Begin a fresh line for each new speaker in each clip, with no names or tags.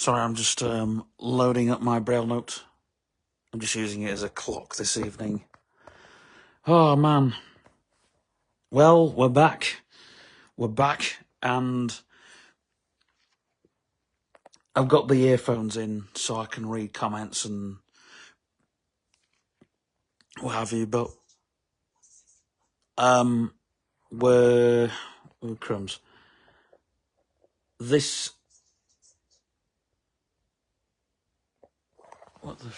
Sorry, I'm just loading up my Braille note. I'm just using it as a clock this evening. Oh, man. Well, we're back. We're back, and I've got the earphones in so I can read comments and what have you, but we're... Oh, crumbs. This... What the...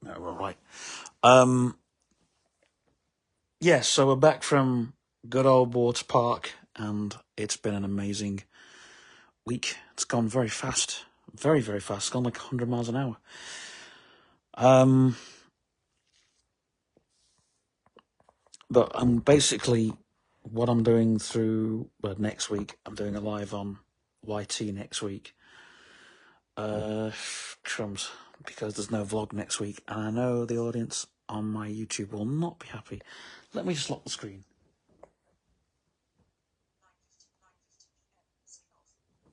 No, we're right. Yeah, so we're back from good old Water Park, and it's been an amazing week. It's gone very fast. Very, very fast. It's gone like 100 miles an hour. But I'm basically, what I'm doing through next week, I'm doing a live on YT next week. Crumbs, because there's no vlog next week, and I know the audience on my YouTube will not be happy. Let me just lock the screen.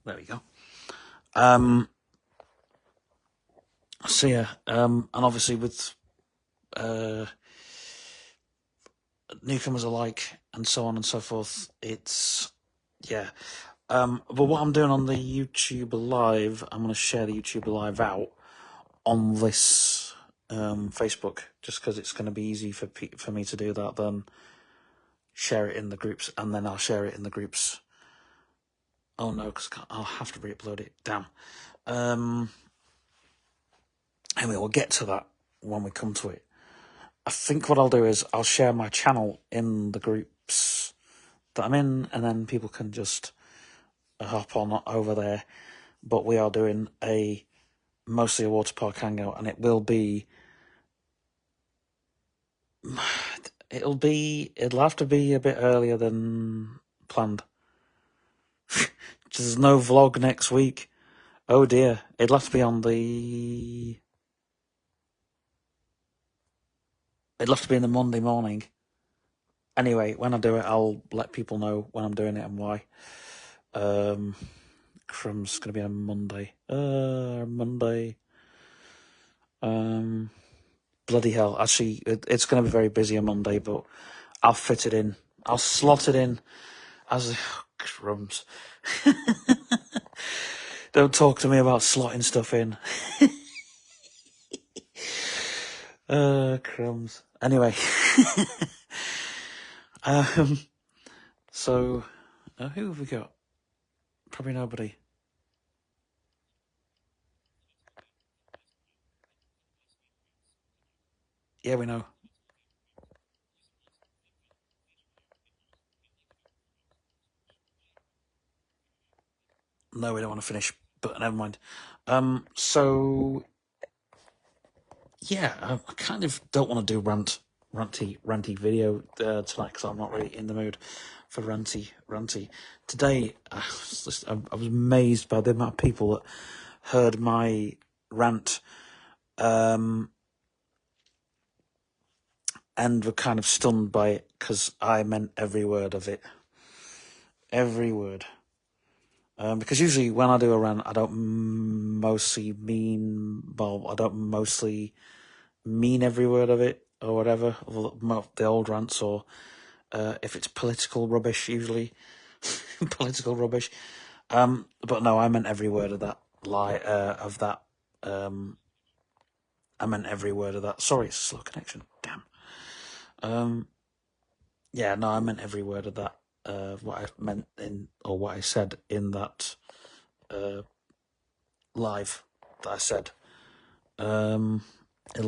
There we go. So yeah, and obviously with newcomers alike and so on and so forth, it's, yeah. But what I'm doing on the YouTube Live, I'm going to share the YouTube Live out on this Facebook, just because it's going to be easy for me to do that, then share it in the groups, and then I'll share it in the groups. Oh no, because I'll have to re-upload it. Damn. Anyway, we'll get to that when we come to it. I think what I'll do is I'll share my channel in the groups that I'm in, and then people can just hop on over there. But we are doing mostly a water park hangout, and it'll have to be a bit earlier than planned. There's no vlog next week. Oh dear, it'll have to be in the Monday morning. Anyway, when I do it, I'll let people know when I'm doing it and why. Crumb's gonna be on Monday. Monday. Bloody hell. Actually, it's gonna be very busy on Monday, but I'll fit it in. I'll slot it in as crumbs. Don't talk to me about slotting stuff in. Crumbs. Anyway. So, who have we got? Probably nobody. Yeah, we know. No, we don't want to finish, but never mind. So, yeah, I kind of don't want to do ranty video tonight, because I'm not really in the mood for ranty. Today, I was amazed by the amount of people that heard my rant, and were kind of stunned by it, because I meant every word of it. Every word. Because usually when I do a rant, I don't mostly mean every word of it, or whatever, the old rants, or if it's political rubbish, usually. Political rubbish. But no, I meant every word of that I meant every word of that. Sorry, it's a slow connection. Damn. Yeah, no, I meant every word of that. What I meant what I said in that live that I said. It'll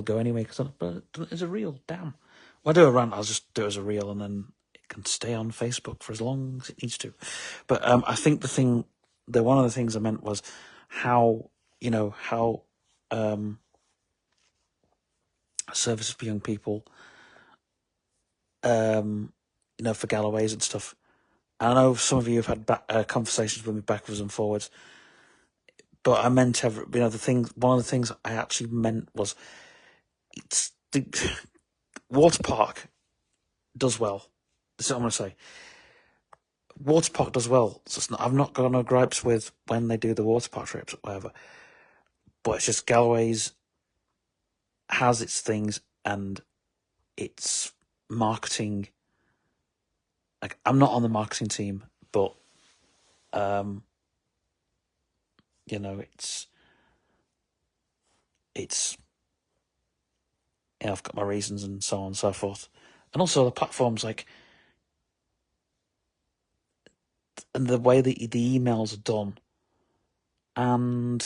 go anyway, but it's a reel. Damn. When I do a rant, I'll just do it as a reel, and then it can stay on Facebook for as long as it needs to. But I think one of the things I meant was how services for young people, for Galloways and stuff, I know some of you have had conversations with me backwards and forwards, but I meant one of the things I actually meant was it's the water park does well. This is what I'm going to say. Water park does well. So I've not got no gripes with when they do the water park trips or whatever. But it's just Galloway's has its things and its marketing. Like, I'm not on the marketing team, but you know, it's I've got my reasons and so on and so forth. And also the platforms and the way the emails are done, and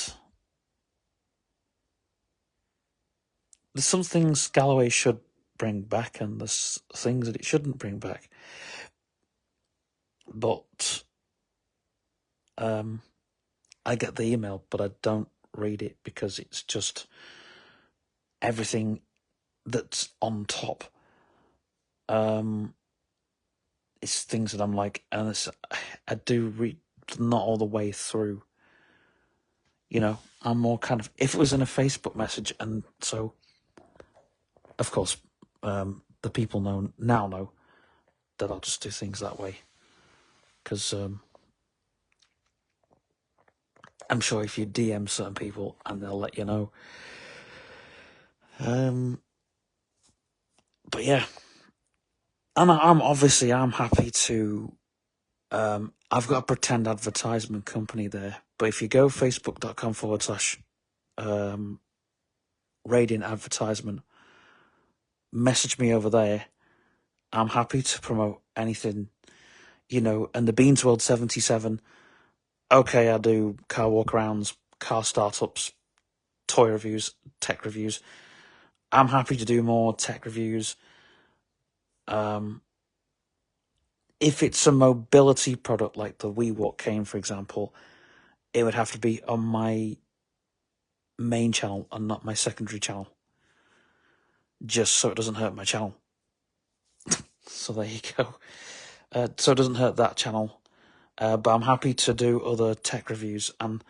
there's some things Galloway should bring back, and there's things that it shouldn't bring back. But I get the email, but I don't read it because it's just everything that's on top. It's things that I'm like, and I do read not all the way through. I'm more kind of, if it was in a Facebook message, and so, of course, the people know that I'll just do things that way. Because I'm sure if you DM certain people, and they'll let you know. But yeah, and I'm happy to. I've got a pretend advertisement company there, but if you go facebook.com/radiant advertisement, message me over there. I'm happy to promote anything, and the Beans World 77. Okay, I do car walkarounds, car startups, toy reviews, tech reviews. I'm happy to do more tech reviews. If it's a mobility product like the WeWalk cane, for example, it would have to be on my main channel and not my secondary channel, just so it doesn't hurt my channel. So there you go. So it doesn't hurt that channel. But I'm happy to do other tech reviews. And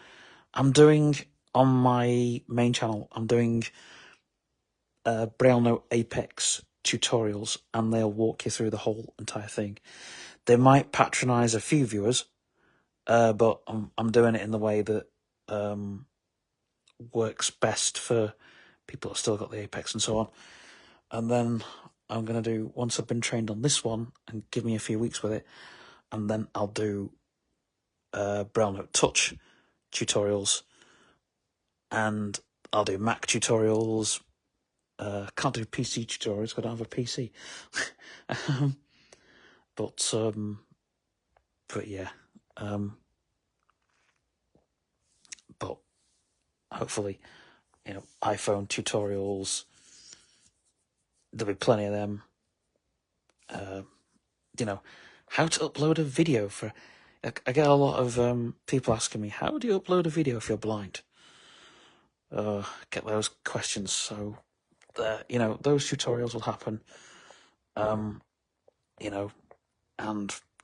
I'm doing, on my main channel, I'm doing Braille Note Apex tutorials, and they'll walk you through the whole entire thing. They might patronize a few viewers, but I'm doing it in the way that works best for people that still got the Apex and so on. And then I'm going to do, once I've been trained on this one, and give me a few weeks with it, and then I'll do Braille Note Touch tutorials, and I'll do Mac tutorials. Can't do PC tutorials because I don't have a PC. But yeah. But hopefully, iPhone tutorials, there'll be plenty of them. How to upload a video for. I get a lot of people asking me, how do you upload a video if you're blind? Get those questions. So, those tutorials will happen. And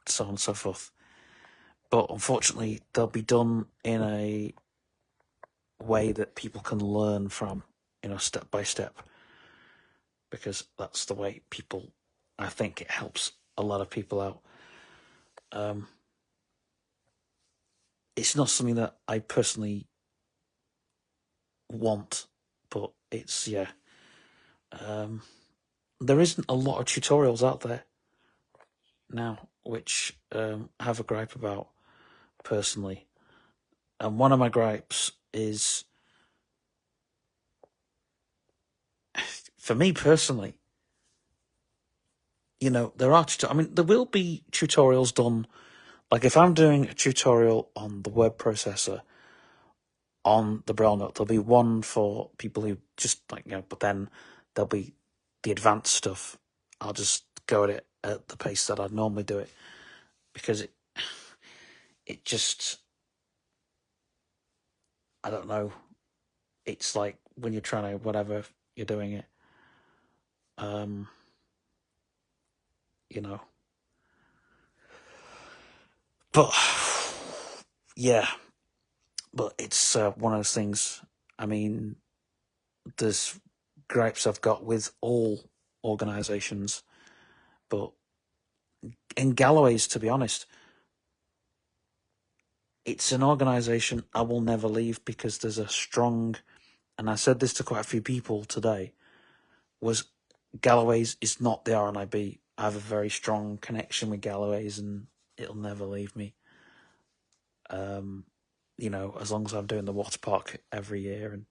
so on and so forth. But unfortunately, they'll be done in a way that people can learn from, step by step. Because that's the way people, I think it helps a lot of people out. It's not something that I personally want, but it's, yeah. There isn't a lot of tutorials out there now, which I have a gripe about personally. And one of my gripes is, for me personally, there are, there will be tutorials done. Like if I'm doing a tutorial on the word processor on the Braille Note, there'll be one for people who just but then there'll be the advanced stuff. I'll just go at it at the pace that I'd normally do it, because it just, I don't know. It's like when you're trying to, whatever you're doing it, you know. But yeah, but it's one of those things. I mean, there's gripes I've got with all organisations, but in Galloway's, to be honest, it's an organisation I will never leave because there's a strong, and I said this to quite a few people today, was Galloway's is not the RNIB. I have a very strong connection with Galloway's and it'll never leave me. You know, as long as I'm doing the water park every year, and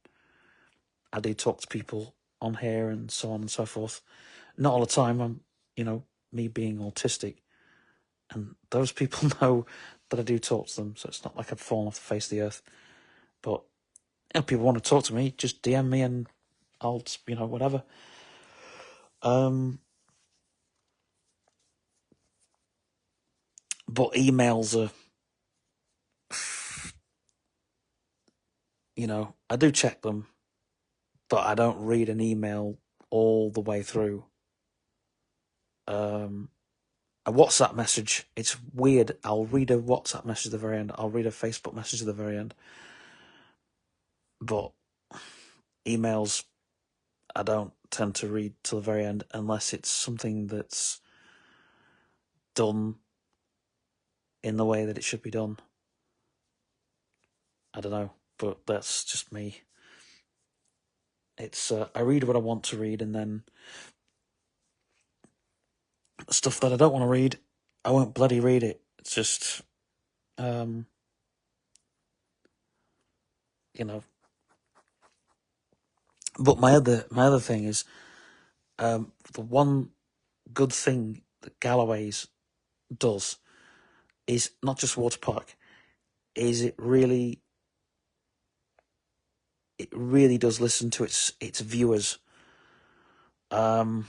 I do talk to people on here and so on and so forth. Not all the time. I'm, you know, me being autistic, and those people know that I do talk to them, so it's not like I've fallen off the face of the earth. But if people want to talk to me, just DM me and I'll, you know, whatever. But emails are, you know, I do check them, but I don't read an email all the way through. A WhatsApp message, it's weird. I'll read a WhatsApp message at the very end. I'll read a Facebook message at the very end. But emails, I don't tend to read till the very end unless it's something that's done in the way that it should be done. I don't know, but that's just me. It's I read what I want to read, and then stuff that I don't want to read, I won't bloody read it. It's just, you know. But my other thing is, the one good thing that Galloway's does is not just water park, is it really does listen to its viewers. You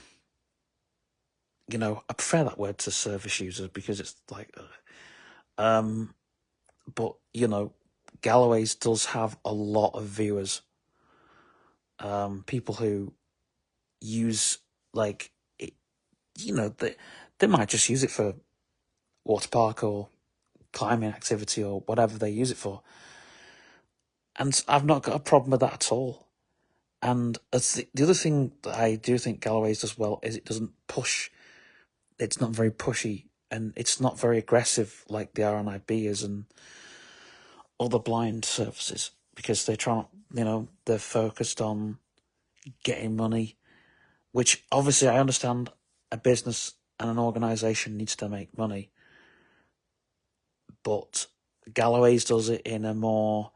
know, I prefer that word to service users because it's like, but you know, Galloway's does have a lot of viewers. People who use like it, you know, they might just use it for water park or climbing activity or whatever they use it for, and I've not got a problem with that at all. And the other thing that I do think Galloway's does well is it doesn't push. It's not very pushy and it's not very aggressive like the RNIB is and other blind services, because they're trying, you know, they're focused on getting money, which obviously I understand a business and an organisation needs to make money, but Galloway's does it in a more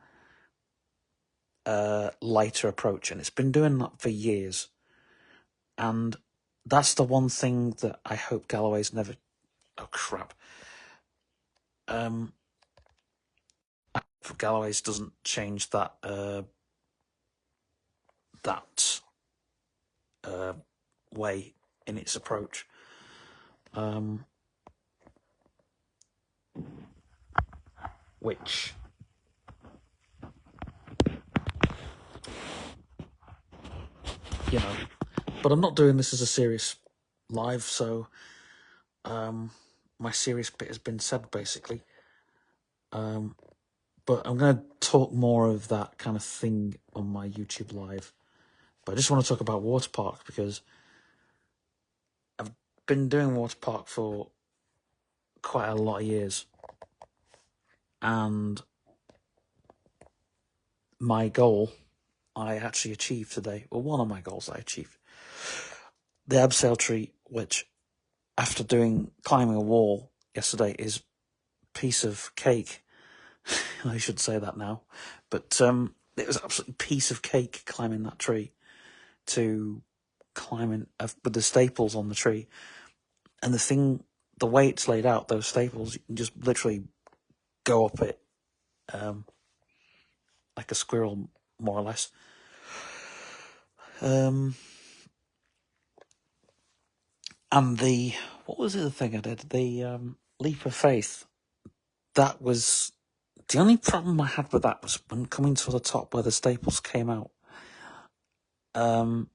lighter approach, and it's been doing that for years. And that's the one thing that I hope Galloway's never. Oh crap! Galloway's doesn't change that that way in its approach. Which, you know, but I'm not doing this as a serious live, so my serious bit has been said basically. But I'm going to talk more of that kind of thing on my YouTube live. But I just want to talk about water park because I've been doing water park for quite a lot of years, and my goal I actually achieved today. Well, one of my goals I achieved. The abseil tree, which after climbing a wall yesterday, is piece of cake. I should say that now, but it was absolutely piece of cake climbing that tree, to climbing with the staples on the tree, and the way it's laid out, those staples, you can just literally go up it, like a squirrel, more or less. And what was the other thing I did? The leap of faith. That was the only problem I had with that, was when coming to the top where the staples came out. But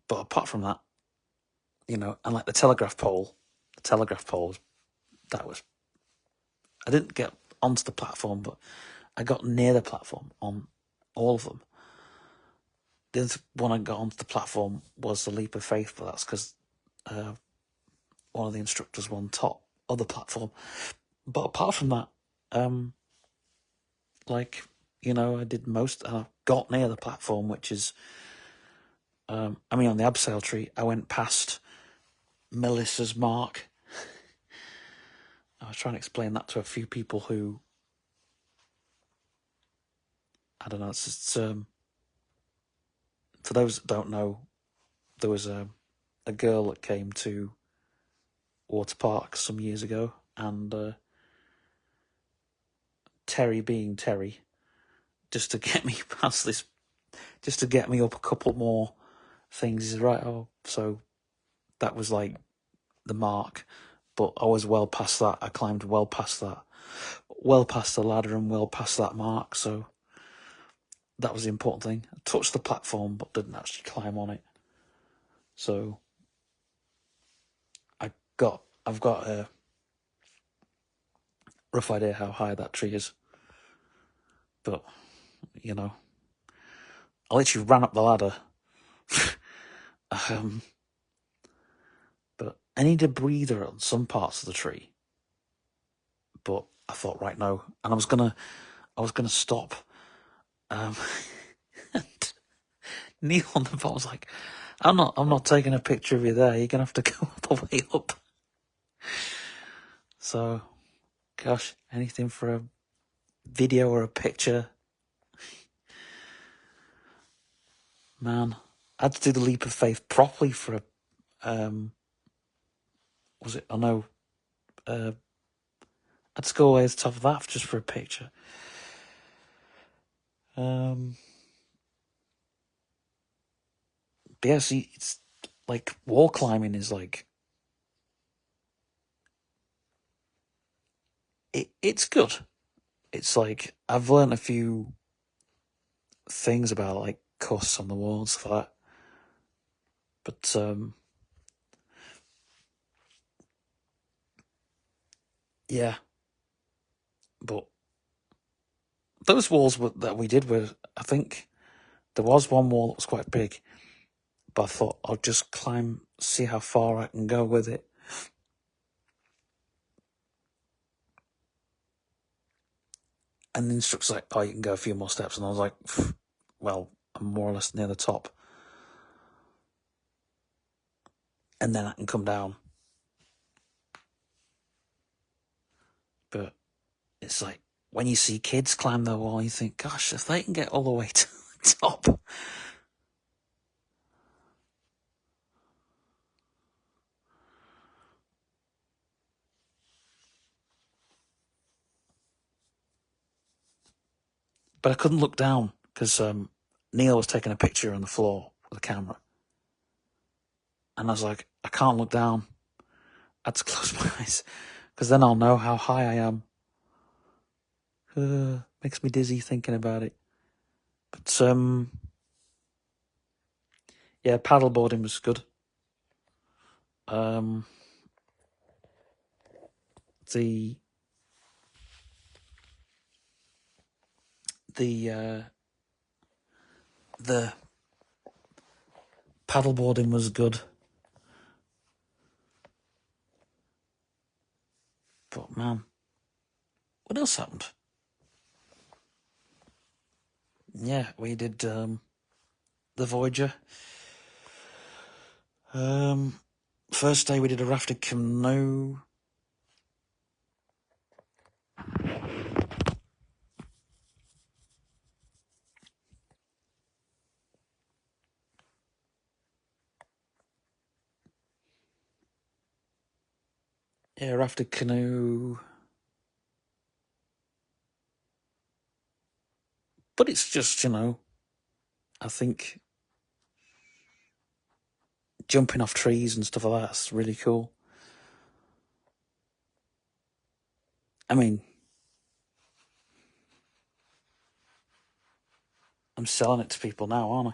apart from that, you know, and like the telegraph pole, that was I didn't get onto the platform, but I got near the platform on all of them. The other one I got onto the platform was the leap of faith, but that's because one of the instructors won top of the platform. But apart from that, like, you know, I did most, and I got near the platform, which is, I mean, on the abseil tree, I went past Melissa's mark. I was trying to explain that to a few people who, I don't know, it's just, for those that don't know, there was a girl that came to Water Park some years ago, and Terry being Terry, just to get me past this, just to get me up a couple more things, is right, oh, so that was like the mark, but I was well past that. I climbed well past that, well past the ladder and well past that mark, so that was the important thing. I touched the platform but didn't actually climb on it. So I've got a rough idea how high that tree is. But, you know, I literally ran up the ladder. But I need a breather on some parts of the tree. But I thought, right, no. And I was gonna stop. And Neil on the bottom was like, I'm not taking a picture of you there. You're gonna have to go all the way up. So, gosh, anything for a video or a picture. Man, I had to do the leap of faith properly for a, was it, I know, I had to go away to the top of that just for a picture. But yeah, see, it's like wall climbing is like, it's good. It's like, I've learned a few things about like cuss on the wall and stuff like that. But yeah, but those walls that we did were, I think there was one wall that was quite big, but I thought I'll just climb, see how far I can go with it. And the instructor's like, oh, you can go a few more steps. And I was like, well, I'm more or less near the top. And then I can come down. But it's like, when you see kids climb the wall, you think, gosh, if they can get all the way to the top. But I couldn't look down because Neil was taking a picture on the floor with the camera. And I was like, I can't look down. I had to close my eyes because then I'll know how high I am. Makes me dizzy thinking about it. But yeah, paddleboarding was good. The paddleboarding was good. But man, what else happened? Yeah, we did the Voyager. First day we did a rafted canoe. Yeah, rafted canoe. But it's just, you know, I think jumping off trees and stuff like that's really cool. I mean, I'm selling it to people now, aren't I?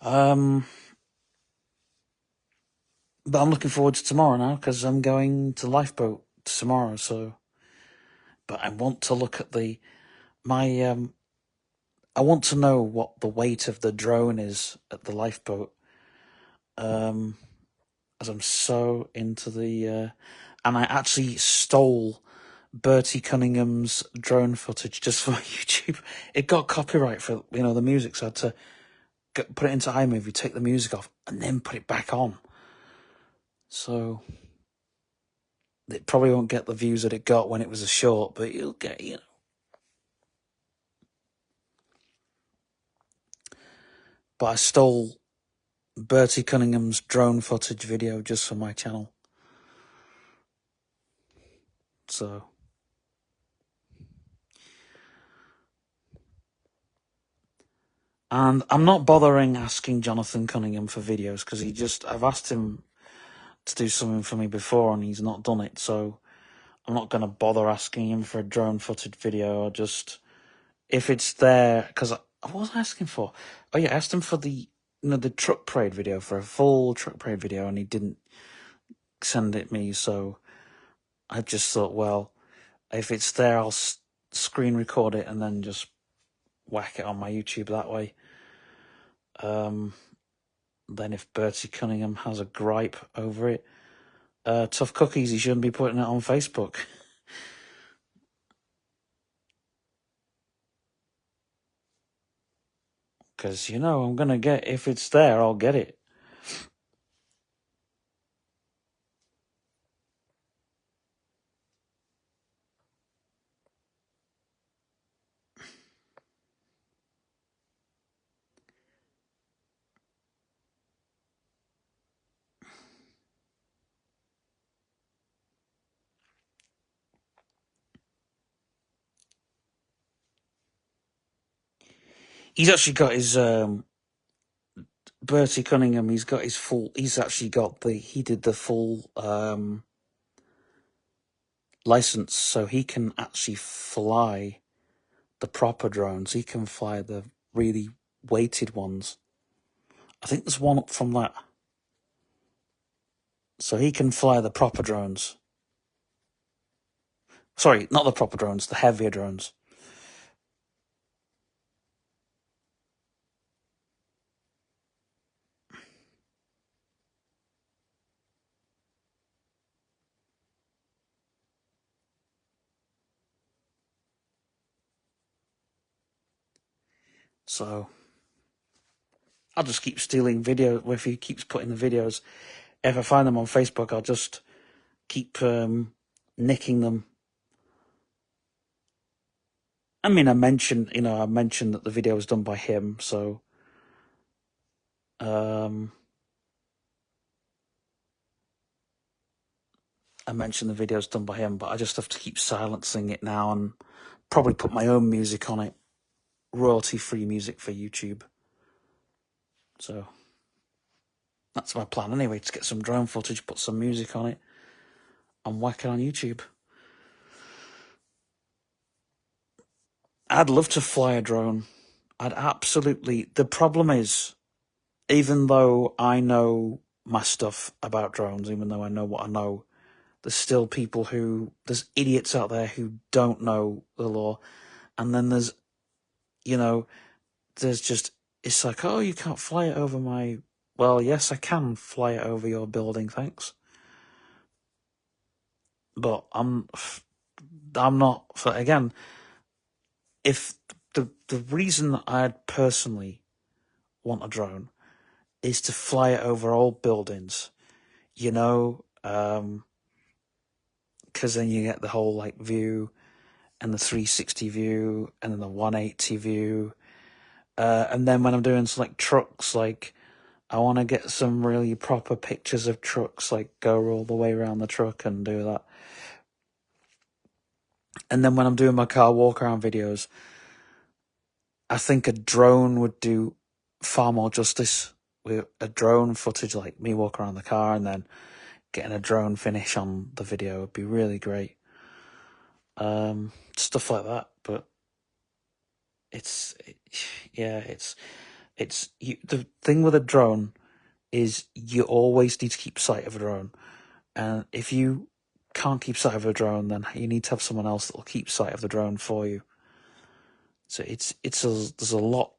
Um, but I'm looking forward to tomorrow now because I'm going to Lifeboat tomorrow. So, but I want to look at my I want to know what the weight of the drone is at the Lifeboat. As I'm so into and I actually stole Bertie Cunningham's drone footage just for YouTube. It got copyright for the music, so I had to put it into iMovie, take the music off, and then put it back on. So it probably won't get the views that it got when it was a short, but you'll get. But I stole Bertie Cunningham's drone footage video just for my channel. So. And I'm not bothering asking Jonathan Cunningham for videos because I've asked him to do something for me before and he's not done it. So I'm not going to bother asking him for a drone footage video. If it's there, because what was I asking for? Oh yeah, I asked him for the truck parade video, for a full truck parade video, and he didn't send it me. So I just thought, well, if it's there, I'll screen record it and then just whack it on my YouTube that way. Then if Bertie Cunningham has a gripe over it, Tough Cookies, he shouldn't be putting it on Facebook. Because, I'm going to get, if it's there, I'll get it. He's actually got his, Bertie Cunningham, he did the full, license, so he can actually fly the proper drones. He can fly the really weighted ones. I think there's one up from that. So he can fly the proper drones. Sorry, not the proper drones, the heavier drones. So I'll just keep stealing video. If he keeps putting the videos, if I find them on Facebook, I'll just keep nicking them. I mean, I mentioned that the video was done by him, so I mentioned the video's done by him, but I just have to keep silencing it now and probably put my own music on it, royalty-free music for YouTube. So that's my plan anyway, to get some drone footage, put some music on it, and whack it on YouTube. I'd love to fly a drone. The problem is, even though I know my stuff about drones, even though I know what I know, there's still there's idiots out there who don't know the law. And then there's it's like, oh, you can't fly it over my, well, yes, I can fly it over your building, thanks. But I'm not, again, if the reason that I'd personally want a drone is to fly it over old buildings, because then you get the whole view and the 360 view and then the 180 view. And then when I'm doing some trucks, I want to get some really proper pictures of trucks, go all the way around the truck and do that. And then when I'm doing my car walk around videos, I think a drone would do far more justice with a drone footage, like me walking around the car and then getting a drone finish on the video would be really great. Stuff like that, but it's the thing with a drone is you always need to keep sight of a drone. And if you can't keep sight of a drone, then you need to have someone else that will keep sight of the drone for you. So there's a lot,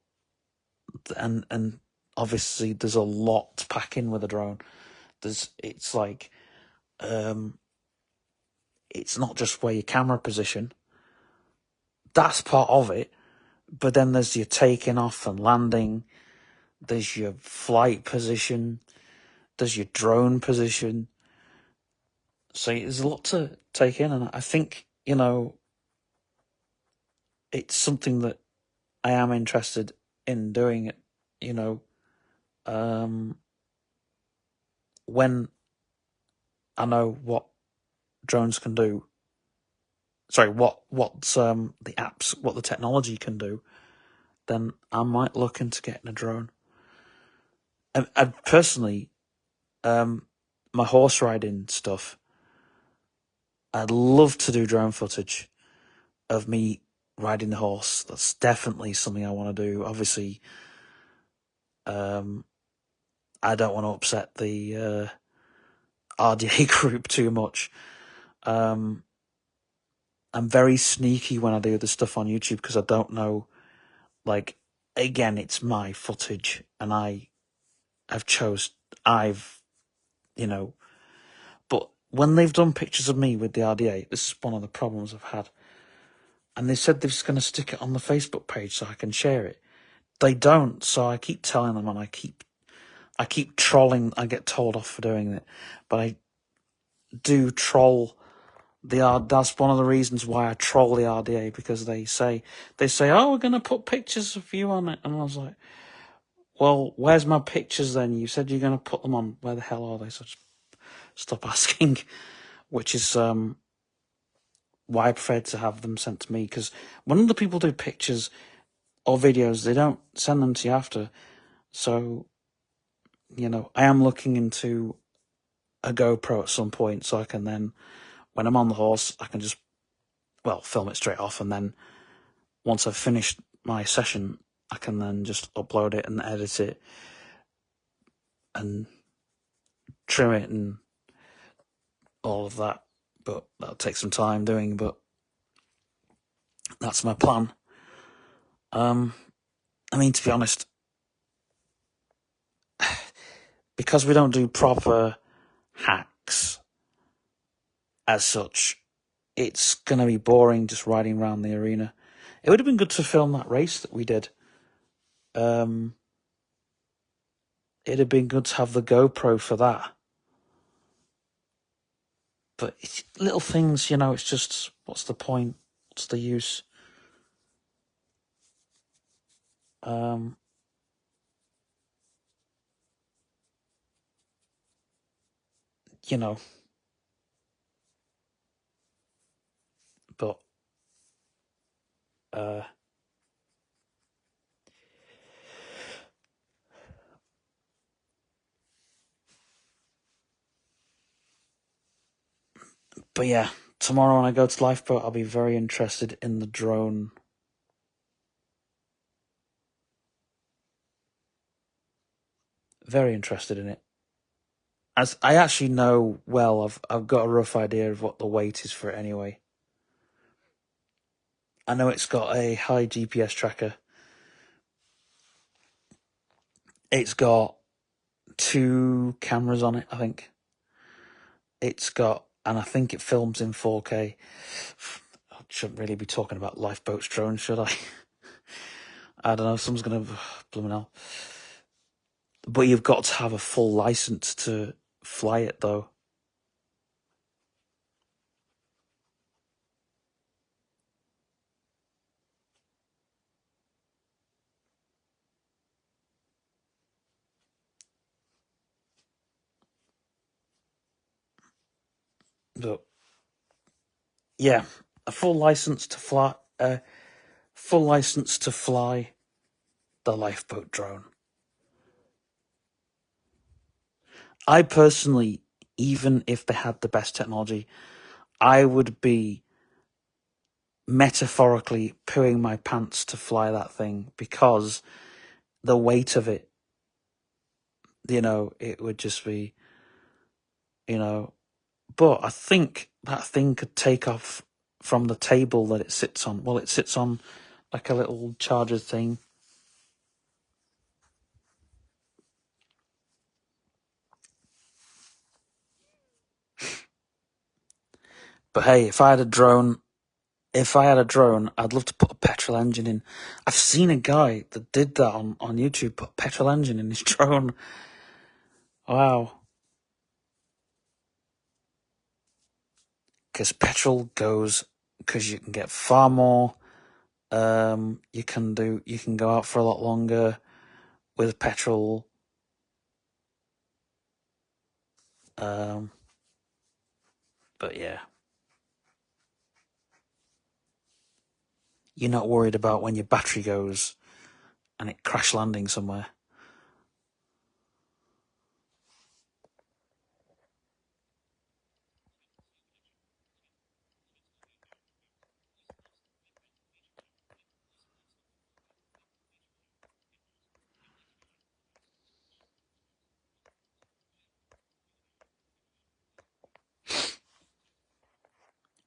and obviously there's a lot to pack in with a drone. It's like, it's not just where your camera position. That's part of it, but then there's your taking off and landing. There's your flight position. There's your drone position. So there's a lot to take in, and I think, it's something that I am interested in doing. When I know what drones can do. Sorry, what the apps, what the technology can do, then I might look into getting a drone. And personally, my horse riding stuff, I'd love to do drone footage of me riding the horse. That's definitely something I want to do. Obviously, I don't want to upset the RDA group too much. I'm very sneaky when I do the stuff on YouTube because I don't know. Like, again, it's my footage, and but when they've done pictures of me with the RDA, this is one of the problems I've had. And they said they're just going to stick it on the Facebook page so I can share it. They don't, so I keep telling them, and I keep trolling. I get told off for doing it, but I do troll that's one of the reasons why I troll the RDA, because they say, oh, we're going to put pictures of you on it. And I was like, well, where's my pictures then? You said you're going to put them on. Where the hell are they? So just stop asking, which is why I prefer to have them sent to me, because when other people do pictures or videos, they don't send them to you after. So, I am looking into a GoPro at some point, so I can then, when I'm on the horse, I can just, film it straight off, and then once I've finished my session, I can then just upload it and edit it and trim it and all of that. But that'll take some time doing, but that's my plan. To be honest, because we don't do proper hacks as such, it's going to be boring just riding around the arena. It would have been good to film that race that we did. It'd have been good to have the GoPro for that. But it's little things, it's just, what's the point? What's the use? But but yeah, tomorrow when I go to Lifeboat, I'll be very interested in the drone. Very interested in it. As I actually know, I've got a rough idea of what the weight is for it anyway. I know it's got a high GPS tracker. It's got 2 cameras on it, I think. And I think it films in 4K. I shouldn't really be talking about Lifeboat's drones, should I? I don't know, someone's going to, blooming hell. But you've got to have a full license to fly it, though. But yeah, a full license to fly the Lifeboat drone. I personally, even if they had the best technology, I would be metaphorically pooing my pants to fly that thing, because the weight of it, it would just be, you know. But I think that thing could take off from the table that it sits on. Well, it sits on like a little charger thing. But hey, if I had a drone, I'd love to put a petrol engine in. I've seen a guy that did that on YouTube, put a petrol engine in his drone. Wow. Because petrol goes, because you can get far more. You can go out for a lot longer with petrol. But yeah, you're not worried about when your battery goes and it crash landing somewhere.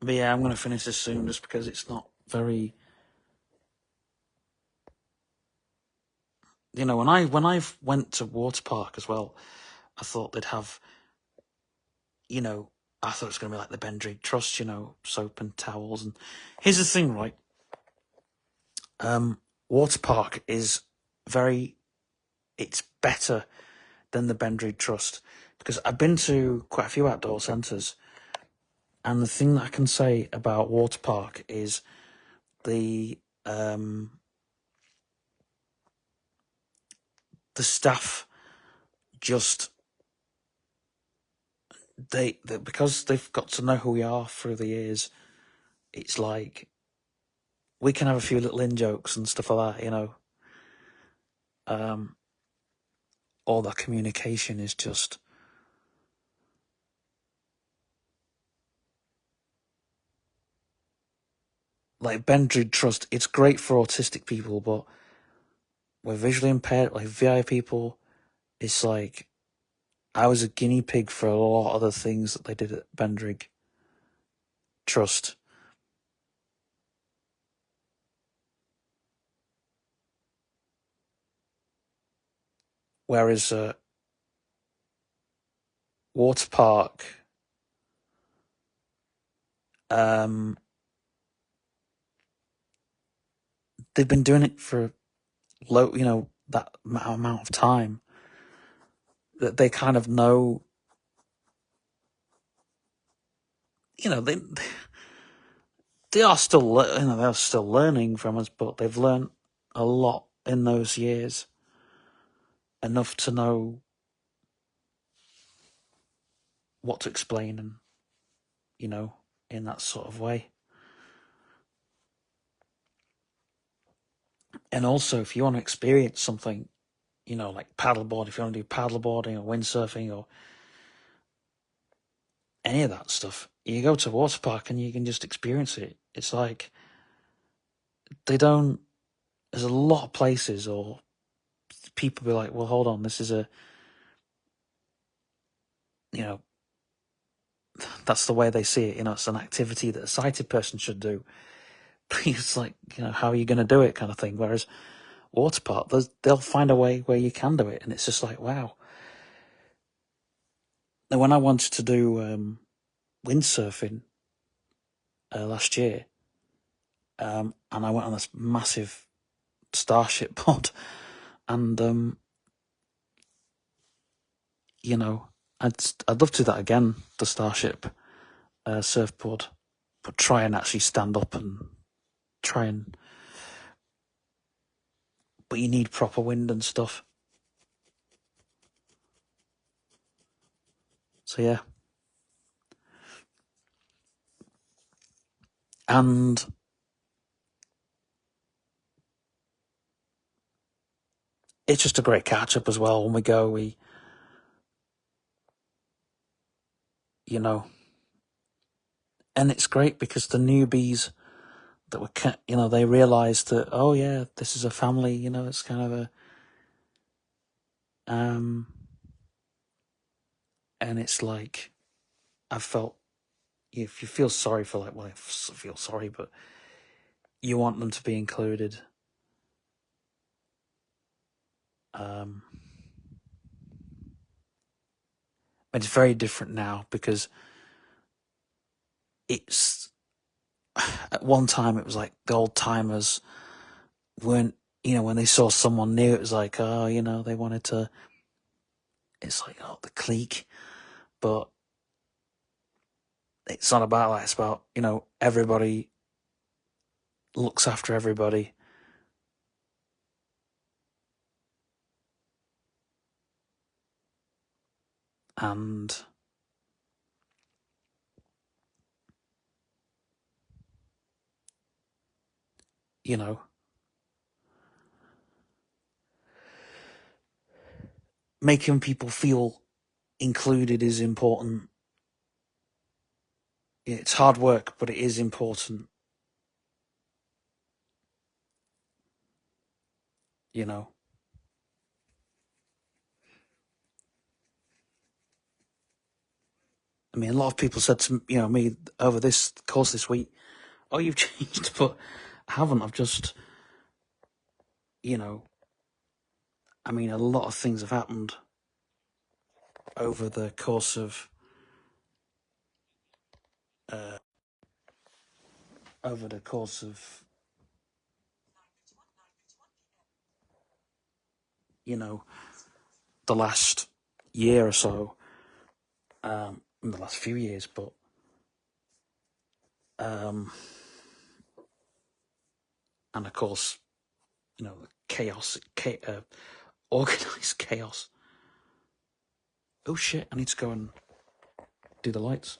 But yeah, I'm going to finish this soon just because it's not very. When I went to water park as well, I thought they'd have, I thought it was going to be like the Bendrig Trust, soap and towels. And here's the thing, right? Water park is it's better than the Bendrig Trust because I've been to quite a few outdoor centres, and the thing that I can say about water park is the staff just they because they've got to know who we are through the years. It's like we can have a few little in jokes and stuff like that, all that communication is just like Bendrid Trust. It's great for autistic people, but with visually impaired, like VI people, it's like I was a guinea pig for a lot of the things that they did at Bendrig Trust. Whereas Water Park, they've been doing it for that amount of time that they kind of know. They are still they're still learning from us, but they've learned a lot in those years, enough to know what to explain and in that sort of way. And also, if you want to experience something, like paddleboard, if you want to do paddleboarding or windsurfing or any of that stuff, you go to a water park and you can just experience it. It's like they don't. There's a lot of places, or people be like, "Well, hold on, this is you know, that's the way they see it. It's an activity that a sighted person should do." But it's like, how are you going to do it, kind of thing. Whereas water park, they'll find a way where you can do it, and it's just like, wow. Now, when I wanted to do windsurfing last year, and I went on this massive Starship pod, and I'd love to do that again, the Starship surfboard, but try and actually stand up and try and. But you need proper wind and stuff. So yeah, and it's just a great catch up as well. When we go, and it's great because the newbies that were, they realise that, oh yeah, this is a family. It's kind of And it's like, I felt, if you feel sorry for, like, well, I feel sorry, but you want them to be included. It's very different now because it's, at one time it was like the old timers weren't, when they saw someone new, it was like, oh, they wanted to, it's like, oh, the clique. But it's not about that. It's about, everybody looks after everybody. And, making people feel included is important. It's hard work, but it is important. I mean, a lot of people said to me over this course this week, "Oh, you've changed," but I haven't. I've just, I mean, a lot of things have happened over the course of uh, over the course of the last year or so, in the last few years, but and of course, the chaos, organized chaos. Oh shit! I need to go and do the lights.